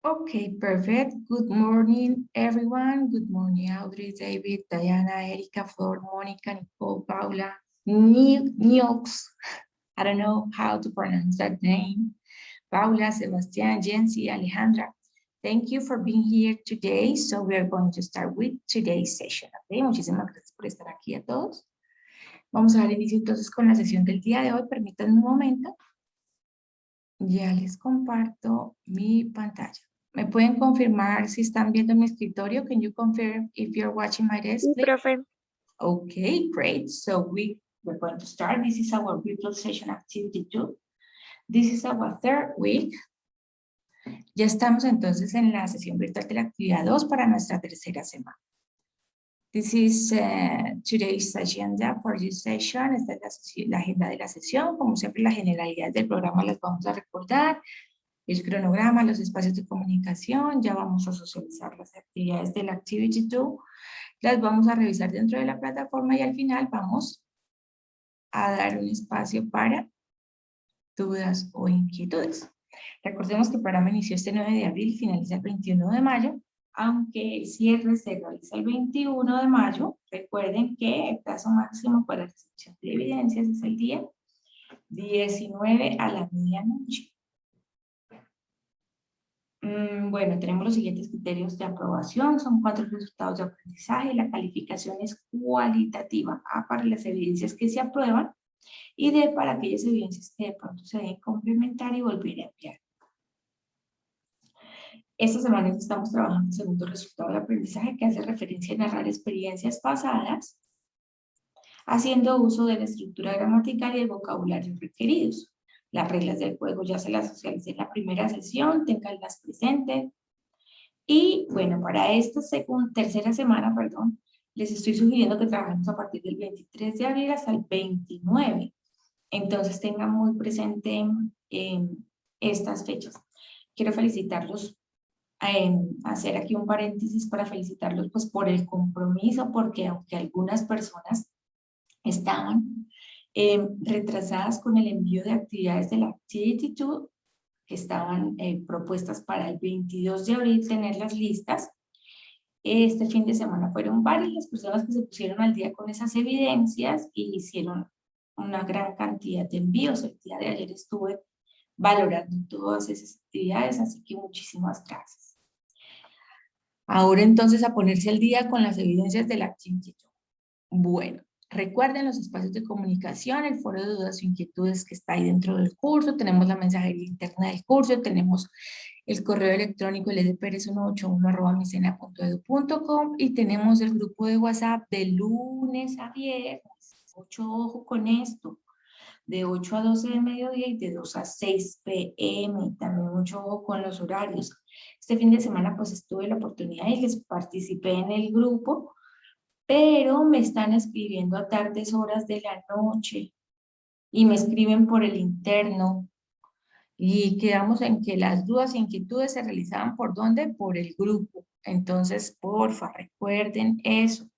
Okay, perfect. Good morning, everyone. Good morning, Audrey, David, Diana, Erika, Flor, Monica, Nicole, Paula, Niox. I don't know how to pronounce that name. Paula, Sebastián, Jensi, Alejandra. Thank you for being here today. So we are going to start with today's session. Okay, muchísimas gracias por estar aquí a todos. Vamos a dar inicio entonces con la sesión del día de hoy. Permítanme un momento. Ya les comparto mi pantalla. ¿Me pueden confirmar si están viendo mi escritorio? Can you confirm if you're watching my desk, Sí, please? profe. Okay, great. So we're going to start. This is our virtual session activity 2. This is our third week. Ya estamos entonces en la sesión virtual de la actividad 2 para nuestra tercera semana. This is today's agenda for this session. Esta es la agenda de la sesión. Como siempre, las generalidades del programa las vamos a recordar. El cronograma, los espacios de comunicación, ya vamos a socializar las actividades de la Activity 2, las vamos a revisar dentro de la plataforma y al final vamos a dar un espacio para dudas o inquietudes. Recordemos que el programa inició este 9 de abril y finaliza el 21 de mayo, aunque el cierre se realiza el 21 de mayo. Recuerden que el plazo máximo para la recepción de evidencias es el día 19 a la medianoche. Bueno, tenemos los siguientes criterios de aprobación, son 4 resultados de aprendizaje, la calificación es cualitativa, A para las evidencias que se aprueban y D para aquellas evidencias que de pronto se deben complementar y volver a enviar. Esta semana estamos trabajando en el segundo resultado de aprendizaje que hace referencia a narrar experiencias pasadas, haciendo uso de la estructura gramatical y el vocabulario requeridos. Las reglas del juego ya se las socialicé en la primera sesión, tenganlas presentes. Y bueno, para esta tercera semana, les estoy sugiriendo que trabajemos a partir del 23 de abril hasta el 29. Entonces tengan muy presente estas fechas. Quiero felicitarlos, hacer aquí un paréntesis para felicitarlos pues por el compromiso, porque aunque algunas personas estaban retrasadas con el envío de actividades de la Activity 2, que estaban propuestas para el 22 de abril tenerlas listas. Este fin de semana fueron varias las personas que se pusieron al día con esas evidencias y hicieron una gran cantidad de envíos. El día de ayer estuve valorando todas esas actividades, así que muchísimas gracias. Ahora entonces a ponerse al día con las evidencias de la Activity 2. Bueno. Recuerden los espacios de comunicación, el foro de dudas o inquietudes que está ahí dentro del curso, tenemos la mensajería interna del curso, tenemos el correo electrónico ldpérez181@micena.edu.com y tenemos el grupo de WhatsApp de lunes a viernes. Mucho ojo con esto, de 8 a 12 de mediodía y de 2 a 6 p.m. También mucho ojo con los horarios. Este fin de semana pues tuve la oportunidad y les participé en el grupo, pero me están escribiendo a tardes horas de la noche y me escriben por el interno y quedamos en que las dudas e inquietudes se realizaban ¿por dónde? Por el grupo. Entonces, porfa, recuerden eso,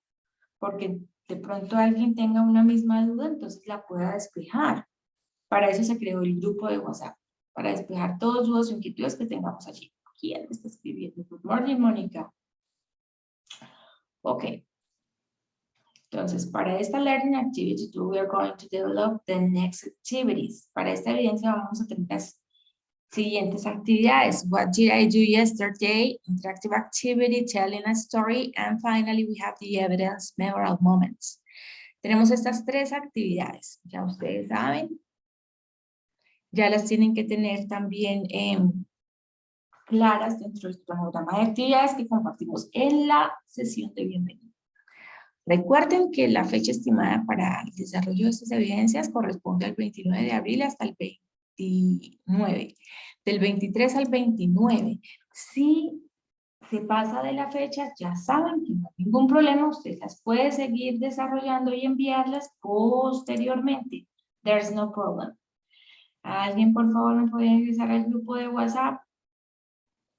porque de pronto alguien tenga una misma duda, entonces la pueda despejar. Para eso se creó el grupo de WhatsApp, para despejar todas dudas o inquietudes que tengamos allí. ¿Quién me está escribiendo? Good morning, Mónica. Ok. Entonces, para esta Learning Activity 2, we are going to develop the next activities. Para esta evidencia vamos a tener las siguientes actividades. What did I do yesterday? Interactive activity, telling a story, and finally we have the evidence, memorable moments. Tenemos estas 3 actividades, ya ustedes saben. Ya las tienen que tener también claras dentro del cronograma de actividades que compartimos en la sesión de bienvenida. Recuerden que la fecha estimada para el desarrollo de estas evidencias corresponde al 29 de abril hasta el 29. Del 23 al 29. Si se pasa de la fecha, ya saben que no hay ningún problema. Usted las puede seguir desarrollando y enviarlas posteriormente. There's no problem. ¿Alguien, por favor, me puede ingresar al grupo de WhatsApp?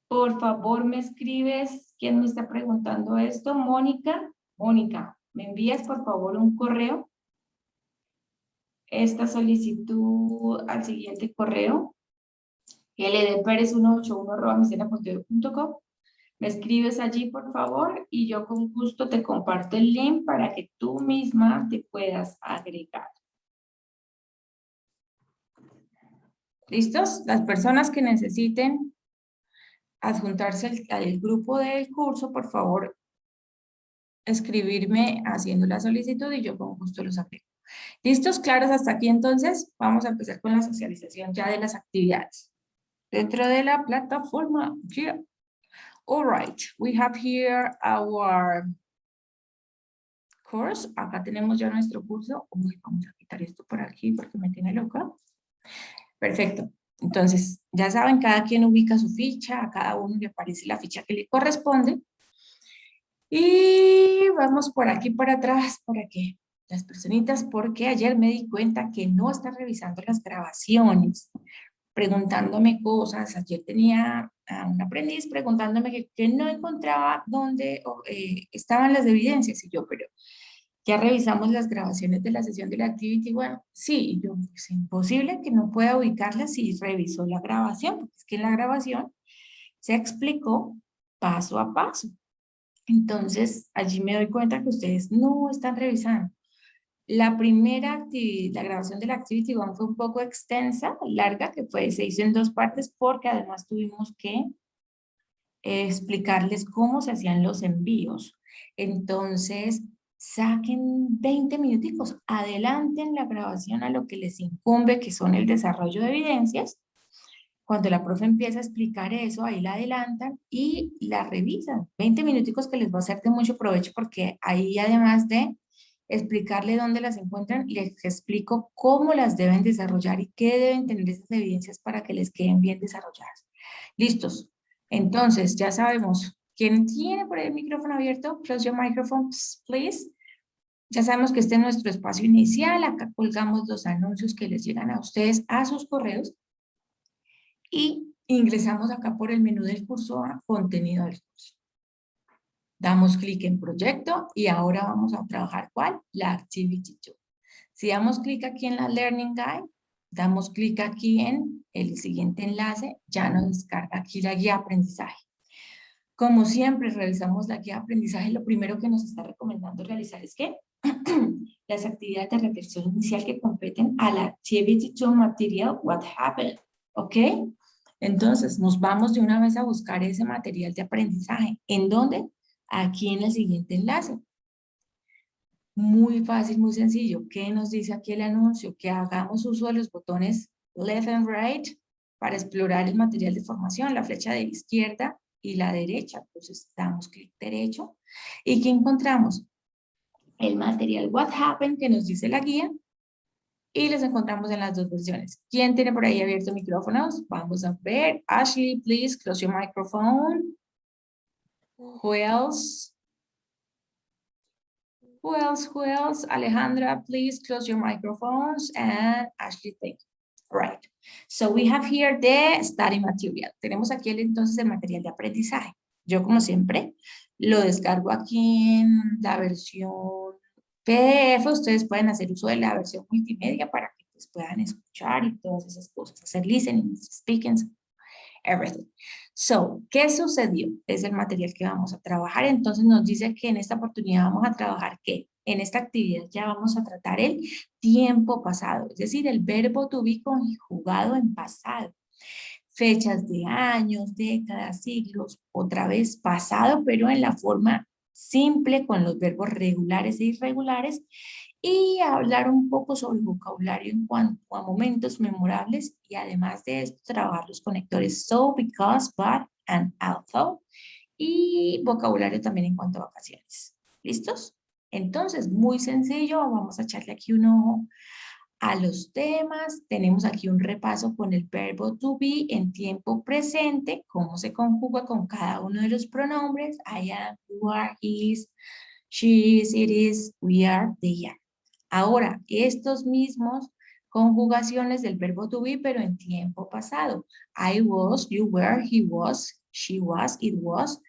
Por favor, me escribes. ¿Quién me está preguntando esto? Mónica. Mónica, ¿me envías por favor un correo? Esta solicitud al siguiente correo. ldperez181@micena.edu.com. Me escribes allí, por favor, y yo con gusto te comparto el link para que tú misma te puedas agregar. ¿Listos? Las personas que necesiten adjuntarse al grupo del curso, por favor, escribirme haciendo la solicitud y yo con gusto los agrego. ¿Listos? ¿Claros hasta aquí entonces? Vamos a empezar con la socialización ya de las actividades. Dentro de la plataforma, yeah. All right, we have here our course. Acá tenemos ya nuestro curso. Uy, vamos a quitar esto por aquí porque me tiene loca. Perfecto. Entonces, ya saben, cada quien ubica su ficha, a cada uno le aparece la ficha que le corresponde. Y vamos por aquí para atrás para que las personitas, porque ayer me di cuenta que no están revisando las grabaciones, preguntándome cosas. Ayer tenía a un aprendiz preguntándome que no encontraba dónde estaban las evidencias, y yo, pero ya revisamos las grabaciones de la sesión de la activity. Bueno, sí, y yo, es imposible que no pueda ubicarlas si revisó la grabación, porque es que en la grabación se explicó paso a paso. Entonces, allí me doy cuenta que ustedes no están revisando. La primera actividad, la grabación de la Activity One fue un poco extensa, larga, se hizo en 2 partes, porque además tuvimos que explicarles cómo se hacían los envíos. Entonces, saquen 20 minuticos, adelanten la grabación a lo que les incumbe, que son el desarrollo de evidencias. Cuando la profe empieza a explicar eso, ahí la adelantan y la revisan. 20 minuticos que les va a ser de mucho provecho, porque ahí, además de explicarle dónde las encuentran, les explico cómo las deben desarrollar y qué deben tener esas evidencias para que les queden bien desarrolladas. ¿Listos? Entonces, ya sabemos. ¿Quién tiene por ahí el micrófono abierto? Close your microphone, please. Ya sabemos que este es nuestro espacio inicial. Acá colgamos los anuncios que les llegan a ustedes a sus correos. Y ingresamos acá por el menú del curso a contenido del curso. Damos clic en proyecto y ahora vamos a trabajar ¿cuál? La Activity 2. Si damos clic aquí en la Learning Guide, damos clic aquí en el siguiente enlace, ya nos descarga aquí la guía de aprendizaje. Como siempre realizamos la guía de aprendizaje, lo primero que nos está recomendando realizar es que las actividades de reflexión inicial que competen a la Activity 2 Material What Happened, ¿ok? Entonces, nos vamos de una vez a buscar ese material de aprendizaje. ¿En dónde? Aquí en el siguiente enlace. Muy fácil, muy sencillo. ¿Qué nos dice aquí el anuncio? Que hagamos uso de los botones left and right para explorar el material de formación, la flecha de la izquierda y la derecha. Entonces, damos clic derecho. ¿Y qué encontramos? El material What Happened que nos dice la guía. Y los encontramos en las 2 versiones. ¿Quién tiene por ahí abiertos micrófonos? Vamos a ver. Ashley, please close your microphone. Who else? Who else? Who else? Alejandra, please close your microphones. And Ashley, thank you. Right. So we have here the study material. Tenemos aquí entonces el material de aprendizaje. Yo, como siempre, lo descargo aquí en la versión PDF. Ustedes pueden hacer uso de la versión multimedia para que pues, puedan escuchar y todas esas cosas. Hacer listening, speaking, everything. So, ¿qué sucedió? Es el material que vamos a trabajar. Entonces nos dice que en esta oportunidad vamos a trabajar ¿qué? En esta actividad ya vamos a tratar el tiempo pasado, es decir, el verbo to be conjugado en pasado. Fechas de años, décadas, siglos, otra vez pasado, pero en la forma simple con los verbos regulares e irregulares, y hablar un poco sobre vocabulario en cuanto a momentos memorables, y además de esto trabajar los conectores so, because, but, and although, y vocabulario también en cuanto a vacaciones. ¿Listos? Entonces, muy sencillo, vamos a echarle aquí un ojo a los temas. Tenemos aquí un repaso con el verbo to be en tiempo presente, cómo se conjuga con cada uno de los pronombres, I am, you are, he is, she is, it is, we are, they are. Ahora, estos mismos conjugaciones del verbo to be, pero en tiempo pasado. I was, you were, he was, she was, it was,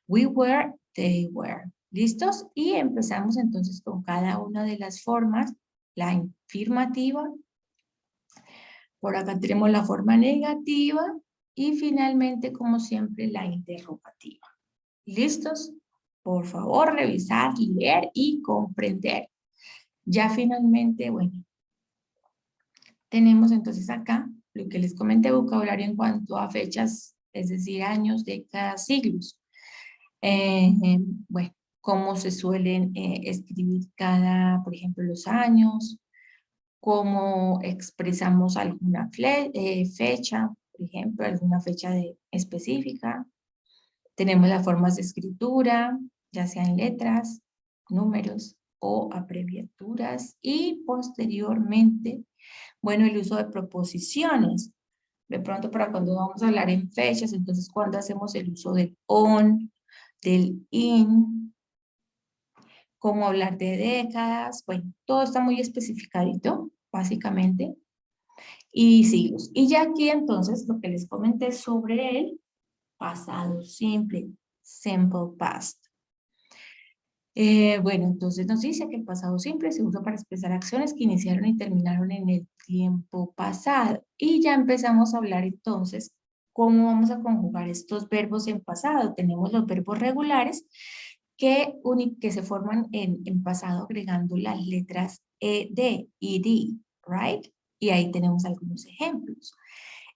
we were, they were. ¿Listos? Y empezamos entonces con cada una de las formas. La afirmativa. Por acá tenemos la forma negativa. y finalmente, como siempre, la interrogativa. ¿Listos? Por favor, revisar, leer y comprender. Ya finalmente, bueno, tenemos entonces acá lo que les comenté, vocabulario en cuanto a fechas, es decir, años, décadas, siglos. Bueno, cómo se suelen escribir cada, por ejemplo, los años, cómo expresamos alguna fecha, por ejemplo, alguna fecha específica. Tenemos las formas de escritura, ya sean letras, números o abreviaturas. Y posteriormente, bueno, el uso de proposiciones. De pronto para cuando vamos a hablar en fechas, entonces cuando hacemos el uso del on, del in, cómo hablar de décadas, bueno, todo está muy especificadito, básicamente, y siglos. Y ya aquí entonces lo que les comenté sobre el pasado simple, simple past. Bueno, entonces nos dice que el pasado simple se usa para expresar acciones que iniciaron y terminaron en el tiempo pasado. Y ya empezamos a hablar entonces cómo vamos a conjugar estos verbos en pasado. Tenemos los verbos regulares que se forman en pasado agregando las letras ed, ed, right? Y ahí tenemos algunos ejemplos.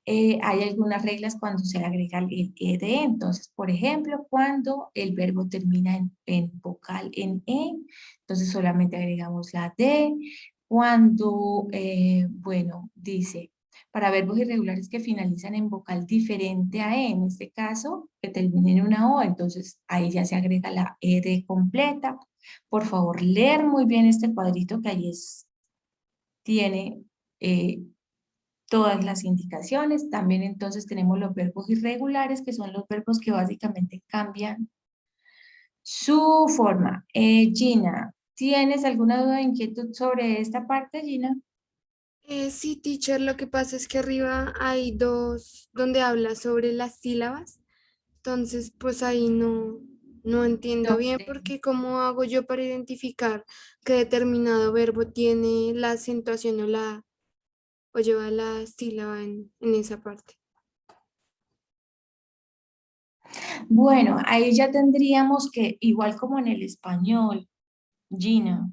Hay algunas reglas cuando se le agrega el ed, entonces, por ejemplo, cuando el verbo termina en vocal en e, entonces solamente agregamos la d. Cuando, bueno, dice, para verbos irregulares que finalizan en vocal diferente a e, en este caso, que terminen en una o, entonces ahí ya se agrega la ed completa. Por favor, leer muy bien este cuadrito que ahí tiene todas las indicaciones. También entonces tenemos los verbos irregulares, que son los verbos que básicamente cambian su forma. Gina, ¿tienes alguna duda o inquietud sobre esta parte, Gina? Sí, teacher, lo que pasa es que arriba hay dos donde habla sobre las sílabas, entonces pues ahí no entiendo No bien te- porque cómo hago yo para identificar que determinado verbo tiene la acentuación o lleva la sílaba en esa parte. Bueno, ahí ya tendríamos que, igual como en el español, Gina,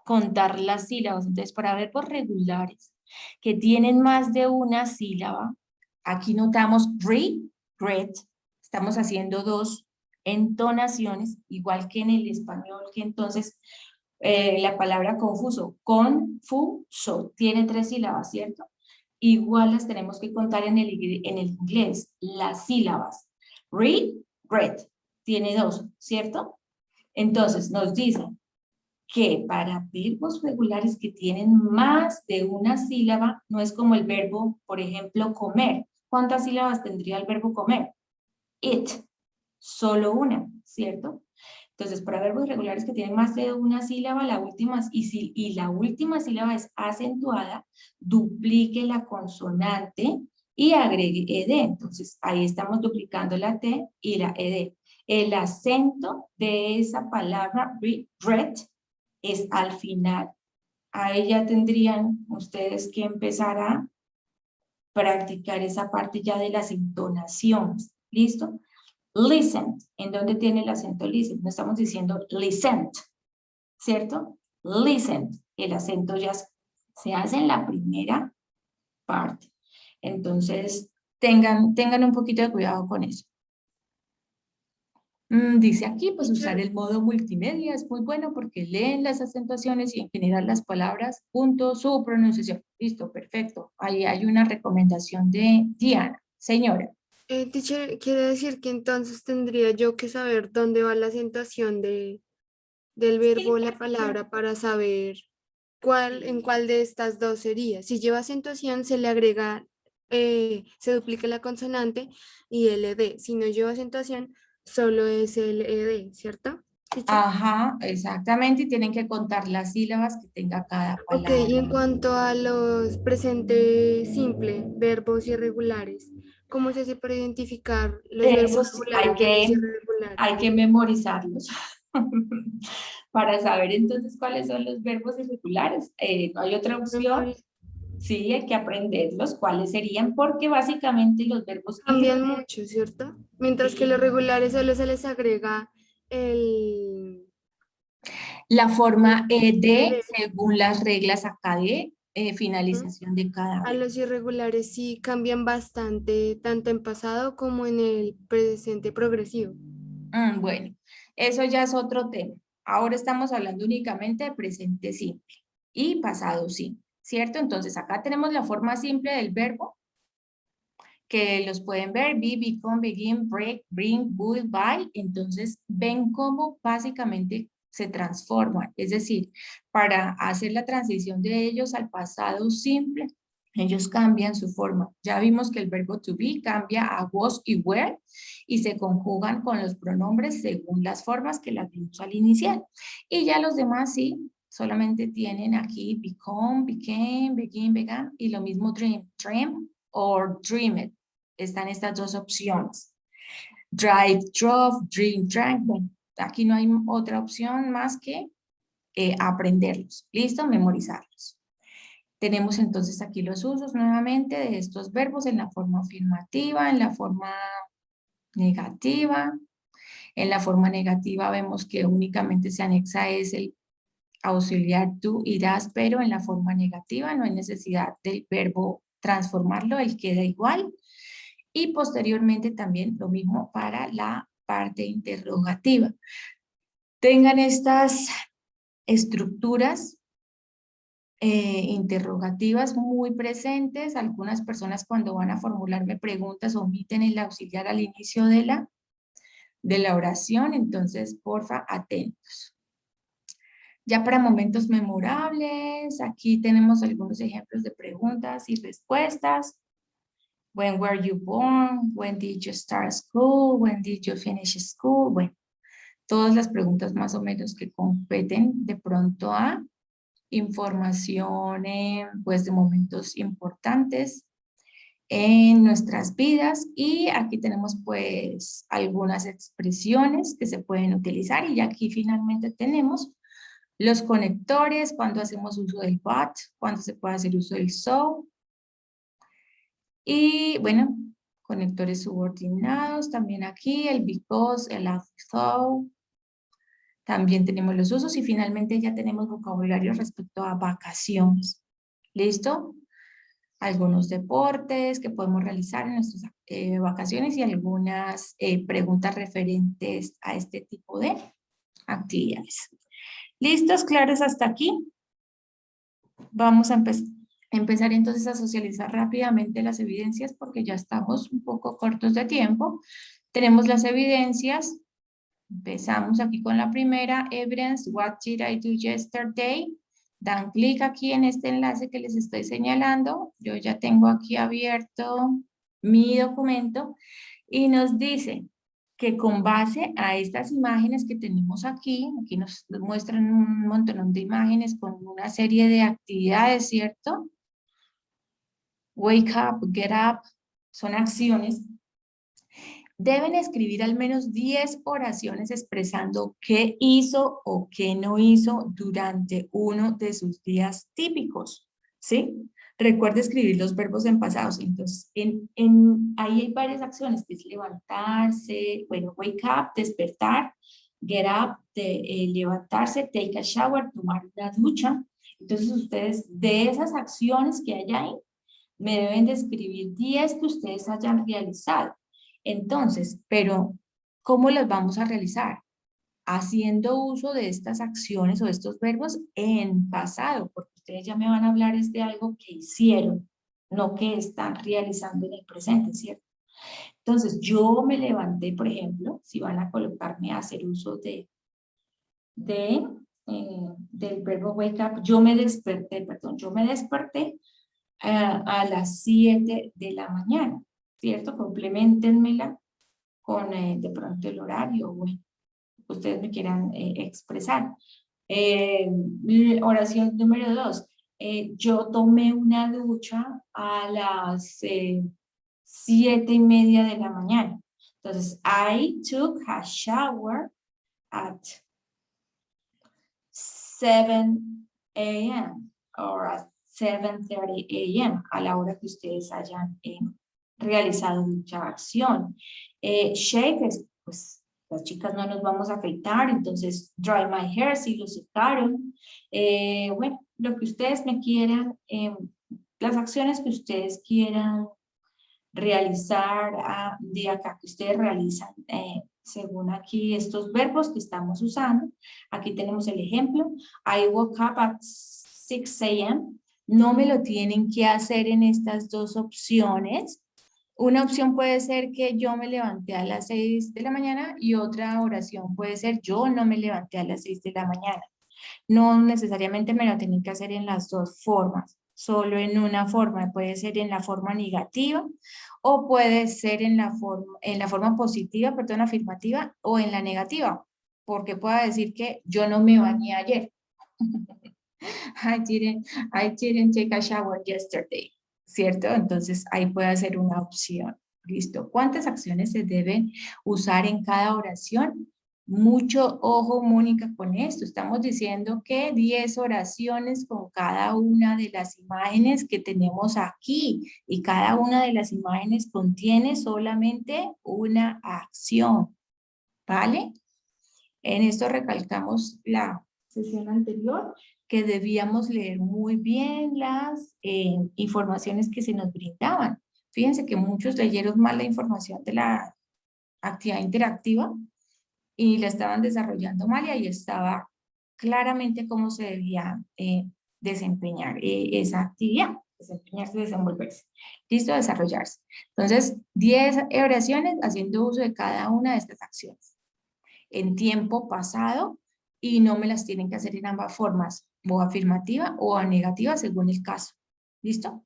contar las sílabas. Entonces, para verbos regulares que tienen más de una sílaba, aquí notamos read, estamos haciendo dos entonaciones, igual que en el español, que entonces la palabra confuso, confuso, tiene tres sílabas, ¿cierto? Igual las tenemos que contar en el inglés, las sílabas. Read, tiene dos, ¿cierto? Entonces nos dicen que para verbos regulares que tienen más de una sílaba, no es como el verbo, por ejemplo, comer. ¿Cuántas sílabas tendría el verbo comer? It, solo una, ¿cierto? Entonces, para verbos irregulares que tienen más de una sílaba, y la última sílaba es acentuada, duplique la consonante y agregue ed. Entonces, ahí estamos duplicando la t y la ed. El acento de esa palabra, read, es al final. Ahí ya tendrían ustedes que empezar a practicar esa parte ya de las entonaciones. ¿Listo? Listen. ¿En dónde tiene el acento listen? No estamos diciendo listen, ¿cierto? Listen. El acento ya se hace en la primera parte. Entonces, tengan un poquito de cuidado con eso. Dice aquí, pues usar Teacher, el modo multimedia es muy bueno porque leen las acentuaciones y en general las palabras, punto, su pronunciación. Listo, perfecto. Ahí hay una recomendación de Diana. Señora. teacher, quiere decir que entonces tendría yo que saber dónde va la acentuación del verbo Sí, o la palabra para saber en cuál de estas dos sería. Si lleva acentuación, se le agrega, se duplica la consonante y el ed. Si no lleva acentuación, solo es el ed, ¿cierto? Teacher? Ajá, exactamente. Y tienen que contar las sílabas que tenga cada Ok, y palabra. en cuanto a los presentes simple, verbos irregulares, ¿cómo se hace para identificar los verbos Eso sí, regulares de los irregulares? hay que memorizarlos para saber entonces cuáles son los verbos irregulares. No hay otra En opción memoria. Sí, hay que aprenderlos, cuáles serían, porque básicamente los verbos Cambian mucho, ¿cierto? Mientras que los sí, regulares solo se les agrega el la forma de, ed. según las reglas acá de ¿Mm? finalización de cada A verbo. los irregulares sí cambian bastante, tanto en pasado como en el presente progresivo. Bueno, eso ya es otro tema. Ahora estamos hablando únicamente de presente simple y pasado simple, ¿cierto? Entonces acá tenemos la forma simple del verbo, que los pueden ver, be, become, begin, break, bring, will, buy. Entonces ven cómo básicamente se transforman. Es decir, para hacer la transición de ellos al pasado simple, ellos cambian su forma. Ya vimos que el verbo to be cambia a was y were y se conjugan con los pronombres según las formas que las vimos al inicial. Y ya los demás sí, solamente tienen aquí become, became, begin, began y lo mismo dream, dream or dreamed. Están estas dos opciones. Drive, drove, drink, drank. Bueno, aquí no hay otra opción más que aprenderlos. ¿Listo? Memorizarlos. Tenemos entonces aquí los usos nuevamente de estos verbos en la forma afirmativa, en la forma negativa. En la forma negativa vemos que únicamente se anexa es el auxiliar tú, irás, pero en la forma negativa no hay necesidad del verbo transformarlo, él queda igual. Y posteriormente también lo mismo para la parte interrogativa. Tengan estas estructuras interrogativas muy presentes. Algunas personas cuando van a formularme preguntas omiten el auxiliar al inicio de la oración, entonces porfa, atentos. Ya para momentos memorables, aquí tenemos algunos ejemplos de preguntas y respuestas. When were you born? When did you start school? When did you finish school? Bueno, todas las preguntas más o menos que competen de pronto a información pues de momentos importantes en nuestras vidas y aquí tenemos pues algunas expresiones que se pueden utilizar y aquí finalmente tenemos los conectores, cuando hacemos uso del but, cuando se puede hacer uso del so. Y bueno, conectores subordinados, también aquí el because, el although. También tenemos los usos y finalmente ya tenemos vocabulario respecto a vacaciones. ¿Listo? Algunos deportes que podemos realizar en nuestras vacaciones y algunas preguntas referentes a este tipo de actividades. ¿Listos? ¿Claros hasta aquí? Vamos a empezar entonces a socializar rápidamente las evidencias porque ya estamos un poco cortos de tiempo. Tenemos las evidencias. Empezamos aquí con la primera, evidence, what did I do yesterday? Dan clic aquí en este enlace que les estoy señalando. Yo ya tengo aquí abierto mi documento y nos dice que con base a estas imágenes que tenemos aquí nos muestran un montón de imágenes con una serie de actividades, ¿cierto? Wake up, get up, son acciones. Deben escribir al menos 10 oraciones expresando qué hizo o qué no hizo durante uno de sus días típicos, ¿sí? Recuerde escribir los verbos en pasados. Entonces, ahí hay varias acciones, que es levantarse, bueno, wake up, despertar, get up, levantarse, take a shower, tomar una ducha. Entonces, ustedes, de esas acciones que hay ahí, me deben de escribir 10 que ustedes hayan realizado. Entonces, pero, ¿cómo las vamos a realizar? Haciendo uso de estas acciones o de estos verbos en pasado, porque ustedes ya me van a hablar es de algo que hicieron, no que están realizando en el presente, ¿cierto? Entonces, yo me levanté, por ejemplo, si van a colocarme a hacer uso del verbo wake up, yo me desperté a las 7 de la mañana, ¿cierto? Complementenmela con de pronto el horario, bueno, ustedes me quieran expresar. Oración número 2. Yo tomé una ducha a las 7:30 de la mañana. Entonces, I took a shower at 7 a.m. or at 7:30 a.m., a la hora que ustedes hayan realizado dicha acción. Shake es, pues, las chicas no nos vamos a afeitar, entonces dry my hair, si lo secaron. Bueno, lo que ustedes me quieran, las acciones que ustedes quieran realizar de acá, que ustedes realizan según aquí estos verbos que estamos usando. Aquí tenemos el ejemplo. I woke up at 6 a.m. No me lo tienen que hacer en estas dos opciones. Una opción puede ser que yo me levanté a las 6 de la mañana y otra oración puede ser yo no me levanté a las 6 de la mañana. No necesariamente me lo tienen que hacer en las dos formas, solo en una forma. Puede ser en la forma negativa o puede ser en la forma positiva, perdón, afirmativa, o en la negativa, porque pueda decir que yo no me bañé ayer. I didn't take a shower yesterday, ¿cierto? Entonces ahí puede ser una opción. Listo. ¿Cuántas acciones se deben usar en cada oración? Mucho ojo, Mónica, con esto. Estamos diciendo que 10 oraciones con cada una de las imágenes que tenemos aquí. Y cada una de las imágenes contiene solamente una acción. ¿Vale? En esto recalcamos la sesión anterior, que debíamos leer muy bien las informaciones que se nos brindaban. Fíjense que muchos leyeron mal la información de la actividad interactiva y la estaban desarrollando mal, y ahí estaba claramente cómo se debía desempeñar esa actividad, desempeñarse, desenvolverse. Listo, desarrollarse. Entonces, 10 oraciones haciendo uso de cada una de estas acciones en tiempo pasado, y no me las tienen que hacer en ambas formas, o afirmativa o negativa según el caso. ¿Listo?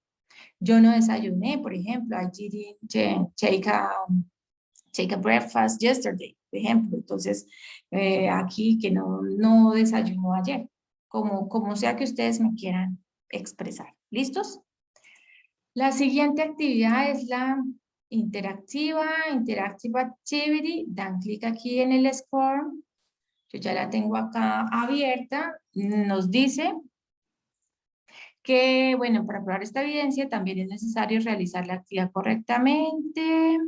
Yo no desayuné, por ejemplo, I didn't take a breakfast yesterday, por ejemplo. Entonces, aquí que no desayunó ayer, como sea que ustedes me quieran expresar. ¿Listos? La siguiente actividad es la interactive activity. Dan clic aquí en el score. Yo ya la tengo acá abierta. Nos dice que, bueno, para probar esta evidencia también es necesario realizar la actividad correctamente.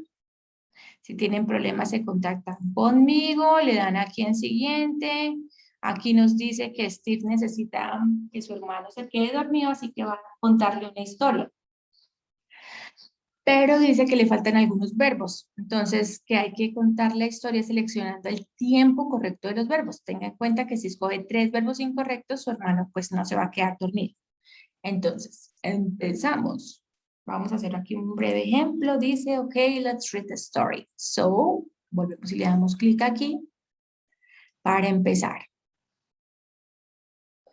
Si tienen problemas se contactan conmigo, le dan aquí en siguiente. Aquí nos dice que Steve necesita que su hermano se quede dormido, así que va a contarle una historia. Pero dice que le faltan algunos verbos, entonces que hay que contar la historia seleccionando el tiempo correcto de los verbos. Tenga en cuenta que si escoge 3 verbos incorrectos, su hermano pues no se va a quedar dormido. Entonces, empezamos. Vamos a hacer aquí un breve ejemplo. Dice, ok, let's read the story. So, volvemos y le damos clic aquí para empezar.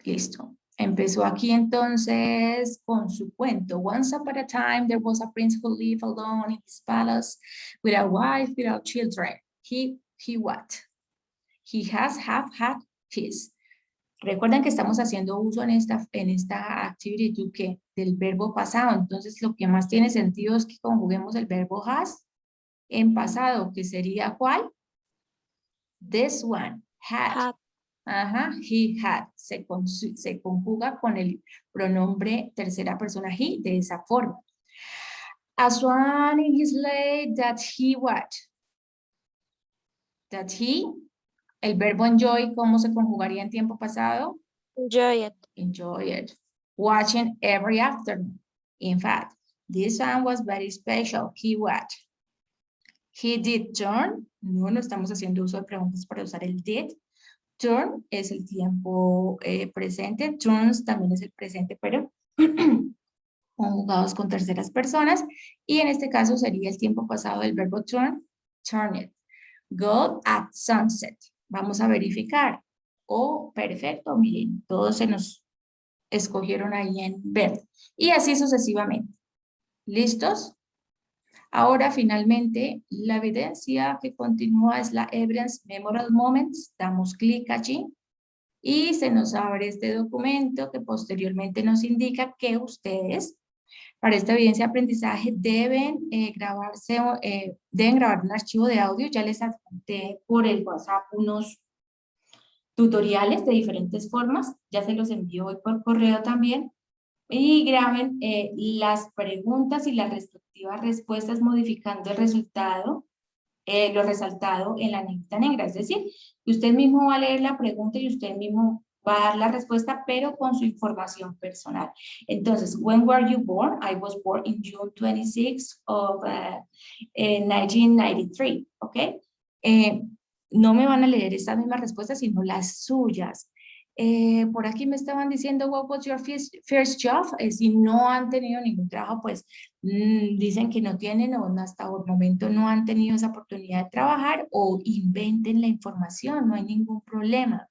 Listo. Empezó aquí entonces con su cuento. Once upon a time, there was a prince who lived alone in his palace with a wife, without children. He what? He has had his. Recuerden que estamos haciendo uso en esta actividad que del verbo pasado. Entonces, lo que más tiene sentido es que conjuguemos el verbo has en pasado, que sería ¿cuál? This one, had. Ajá, he had. Se conjuga con el pronombre tercera persona he de esa forma. As one in his sleigh that he what? That he, el verbo enjoy, ¿cómo se conjugaría en tiempo pasado? Enjoy it. Enjoy it. Watching every afternoon. In fact, this one was very special. He what? He did turn. No estamos haciendo uso de preguntas para usar el did. Turn es el tiempo presente. Turns también es el presente, pero conjugados con terceras personas. Y en este caso sería el tiempo pasado del verbo turn. Turn it. Go at sunset. Vamos a verificar. Oh, perfecto. Miren, todos se nos escogieron ahí en verde. Y así sucesivamente. ¿Listos? Ahora, finalmente, la evidencia que continúa es la Evidence Memorable Moments. Damos clic allí y se nos abre este documento que posteriormente nos indica que ustedes, para esta evidencia de aprendizaje, deben grabar un archivo de audio. Ya les adjunté por el WhatsApp unos tutoriales de diferentes formas. Ya se los envío hoy por correo también. Y graben las preguntas y las respectivas respuestas modificando el resultado, lo resaltado en la negrita negra. Es decir, que usted mismo va a leer la pregunta y usted mismo va a dar la respuesta, pero con su información personal. Entonces, when were you born? I was born in June 26 of 1993, ¿ok? No me van a leer estas mismas respuestas, sino las suyas. Por aquí me estaban diciendo, what was your first job? Si no han tenido ningún trabajo, pues dicen que no tienen o hasta el momento no han tenido esa oportunidad de trabajar o inventen la información, no hay ningún problema.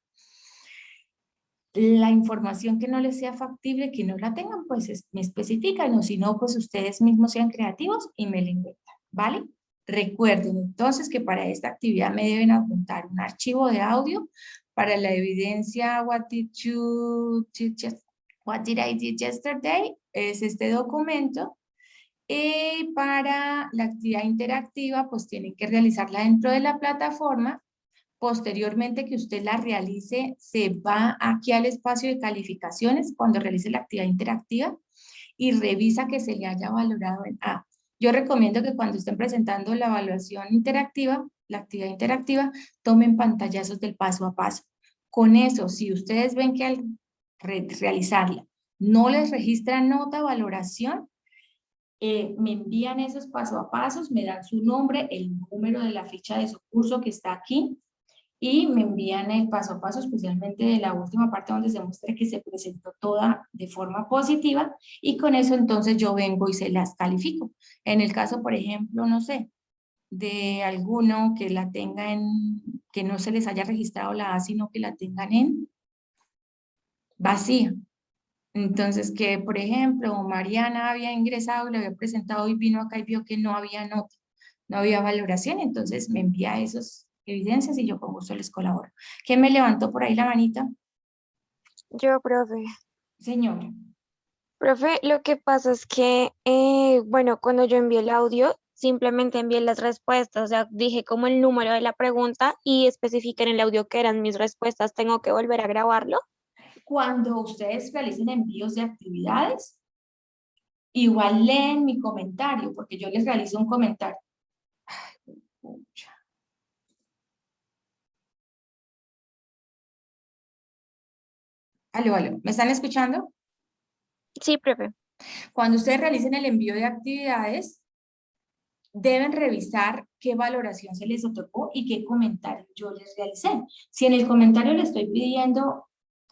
La información que no les sea factible, que no la tengan, pues me especifican, o si no, pues ustedes mismos sean creativos y me la inventan, ¿vale? Recuerden entonces que para esta actividad me deben adjuntar un archivo de audio para la evidencia what did I did yesterday, es este documento. Y para la actividad interactiva, pues tienen que realizarla dentro de la plataforma. Posteriormente que usted la realice, se va aquí al espacio de calificaciones cuando realice la actividad interactiva y revisa que se le haya valorado en A. Yo recomiendo que cuando estén presentando la evaluación interactiva, la actividad interactiva, tomen pantallazos del paso a paso. Con eso, si ustedes ven que al realizarla no les registra nota, valoración, me envían esos paso a pasos, me dan su nombre, el número de la ficha de su curso que está aquí, y me envían el paso a paso, especialmente de la última parte donde se muestra que se presentó toda de forma positiva, y con eso entonces yo vengo y se las califico. En el caso, por ejemplo, no sé, de alguno que la tenga que no se les haya registrado la A, sino que la tengan en vacía. Entonces, que por ejemplo, Mariana había ingresado, le había presentado y vino acá y vio que no había nota, no había valoración, entonces me envía esas evidencias y yo con gusto les colaboro. ¿Quién me levantó por ahí la manita? Yo, profe. Señora. Profe, lo que pasa es que, bueno, cuando yo envié el audio, simplemente envié las respuestas, o sea, dije como el número de la pregunta y especifiqué en el audio que eran mis respuestas. ¿Tengo que volver a grabarlo? Cuando ustedes realicen envíos de actividades, igual leen mi comentario, porque yo les realizo un comentario. Ay, pucha. Aló, aló, ¿me están escuchando? Sí, profe. Cuando ustedes realicen el envío de actividades, deben revisar qué valoración se les otorgó y qué comentario yo les realicé. Si en el comentario le estoy pidiendo,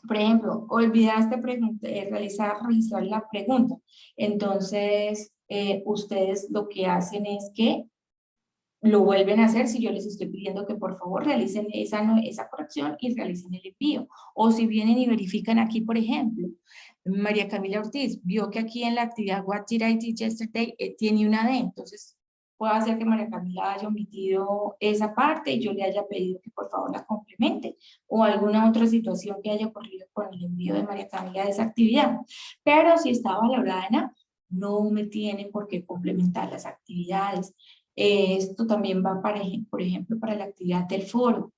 por ejemplo, olvidaste registrar la pregunta, entonces ustedes lo que hacen es que lo vuelven a hacer si yo les estoy pidiendo que por favor realicen esa corrección y realicen el envío. O si vienen y verifican aquí, por ejemplo, María Camila Ortiz vio que aquí en la actividad What did I do yesterday tiene una D, entonces puede hacer que María Camila haya omitido esa parte y yo le haya pedido que por favor la complemente, o alguna otra situación que haya ocurrido con el envío de María Camila de esa actividad. Pero si está valorada en A, no me tienen por qué complementar las actividades. Esto también va, por ejemplo, para la actividad del foro.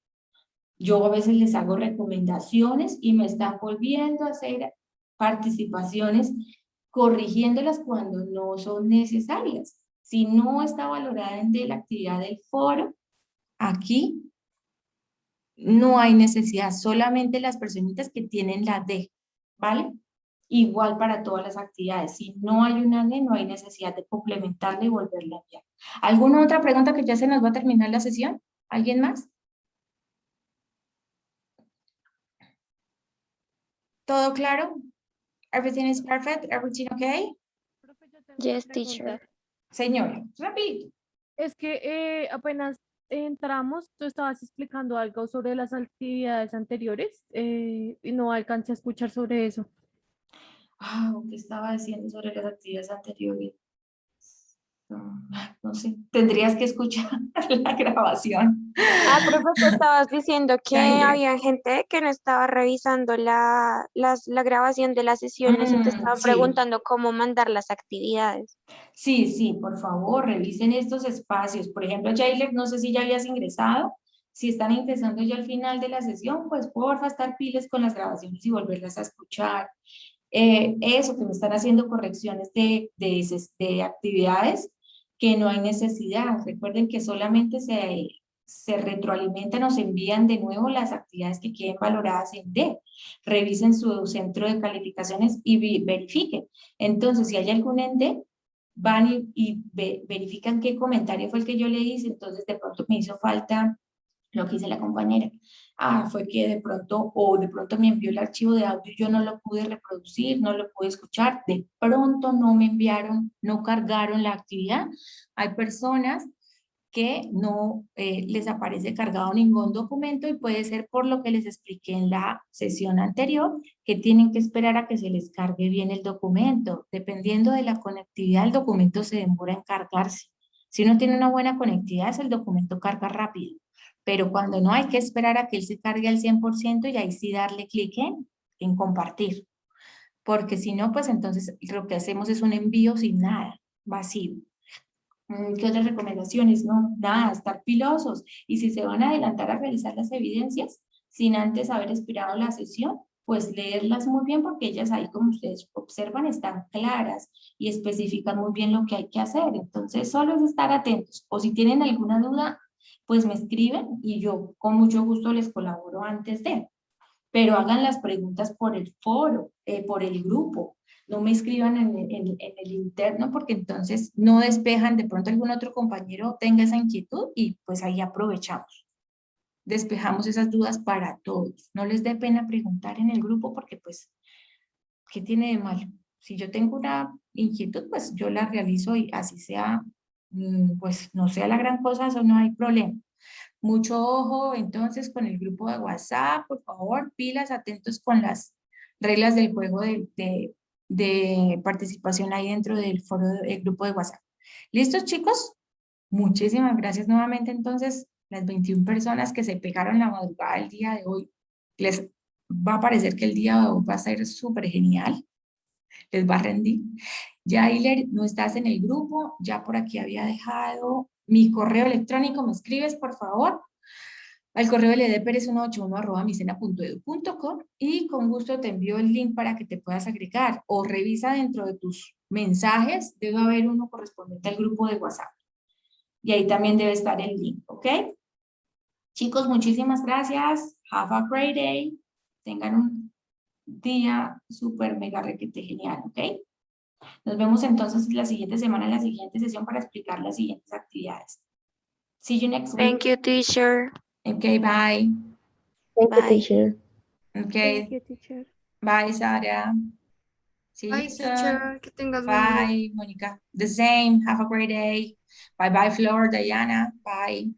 Yo a veces les hago recomendaciones y me están volviendo a hacer participaciones, corrigiéndolas cuando no son necesarias. Si no está valorada en la actividad del foro, aquí no hay necesidad, solamente las personitas que tienen la D, ¿vale? Igual para todas las actividades. Si no hay una D, no hay necesidad de complementarla y volverla a enviar. ¿Alguna otra pregunta que ya se nos va a terminar la sesión? ¿Alguien más? ¿Todo claro? Everything is perfect? Everything okay? Profe, yo tengo una Yes, pregunta. teacher. Señora, rapidito. Es que apenas entramos, tú estabas explicando algo sobre las actividades anteriores y no alcancé a escuchar sobre eso. ¿Qué estaba diciendo sobre las actividades anteriores? No sé, tendrías que escuchar la grabación. Ah, profe, tú estabas diciendo que Tranquila. había gente que no estaba revisando la grabación de las sesiones y te estaban Sí. preguntando cómo mandar las actividades. Sí, sí, por favor, revisen estos espacios. Por ejemplo, Jailer, no sé si ya habías ingresado. Si están ingresando ya al final de la sesión, pues porfa, estar piles con las grabaciones y volverlas a escuchar. Eso, que me están haciendo correcciones de actividades que no hay necesidad. Recuerden que solamente se retroalimentan o se envían de nuevo las actividades que queden valoradas en D. Revisen su centro de calificaciones y verifiquen. Entonces, si hay algún en D, van verifican qué comentario fue el que yo le hice. Entonces, de pronto me hizo falta lo que dice la compañera. Fue que de pronto me envió el archivo de audio, yo no lo pude reproducir, no lo pude escuchar, de pronto no me enviaron, no cargaron la actividad. Hay personas que no les aparece cargado ningún documento y puede ser por lo que les expliqué en la sesión anterior, que tienen que esperar a que se les cargue bien el documento. Dependiendo de la conectividad, el documento se demora en cargarse. Si uno tiene una buena conectividad, el documento carga rápido. Pero cuando no, hay que esperar a que él se cargue al 100% y ahí sí darle clic en compartir. Porque si no, pues entonces lo que hacemos es un envío sin nada, vacío. ¿Qué otras recomendaciones? No, nada, estar pilosos. Y si se van a adelantar a realizar las evidencias, sin antes haber expirado la sesión, pues leerlas muy bien porque ellas ahí, como ustedes observan, están claras y especifican muy bien lo que hay que hacer. Entonces, solo es estar atentos. O si tienen alguna duda, pues me escriben y yo con mucho gusto les colaboro antes de. Pero hagan las preguntas por el foro, por el grupo. No me escriban en el interno porque entonces no despejan, de pronto algún otro compañero tenga esa inquietud y pues ahí aprovechamos. Despejamos esas dudas para todos. No les dé pena preguntar en el grupo porque pues, ¿qué tiene de malo? Si yo tengo una inquietud, pues yo la realizo y así sea, pues no sea la gran cosa, eso no hay problema. Mucho ojo entonces con el grupo de WhatsApp, por favor, pilas, atentos con las reglas del juego de participación ahí dentro del foro del grupo de WhatsApp. ¿Listos, chicos? Muchísimas gracias nuevamente entonces, las 21 personas que se pegaron la madrugada el día de hoy. Les va a parecer que el día de hoy va a ser súper genial, les va a rendir. Ya, Hiler, no estás en el grupo, ya por aquí había dejado mi correo electrónico, ¿me escribes, por favor? Al correo ledperez181@micena.edu.co y con gusto te envío el link para que te puedas agregar o revisa dentro de tus mensajes, debe haber uno correspondiente al grupo de WhatsApp y ahí también debe estar el link, ¿ok? Chicos, muchísimas gracias. Have a great day. Tengan un día súper mega requete genial, ¿ok? Nos vemos entonces la siguiente semana en la siguiente sesión para explicar las siguientes actividades. See you next week. Thank you, teacher. Okay, bye. Thank you, Bye. teacher. Okay, Thank you, teacher. bye, Sara. See you Bye, soon. teacher, que tengas buen día. Bye, Mónica. The same. Have a great day. Bye, bye, Flor, Diana. Bye.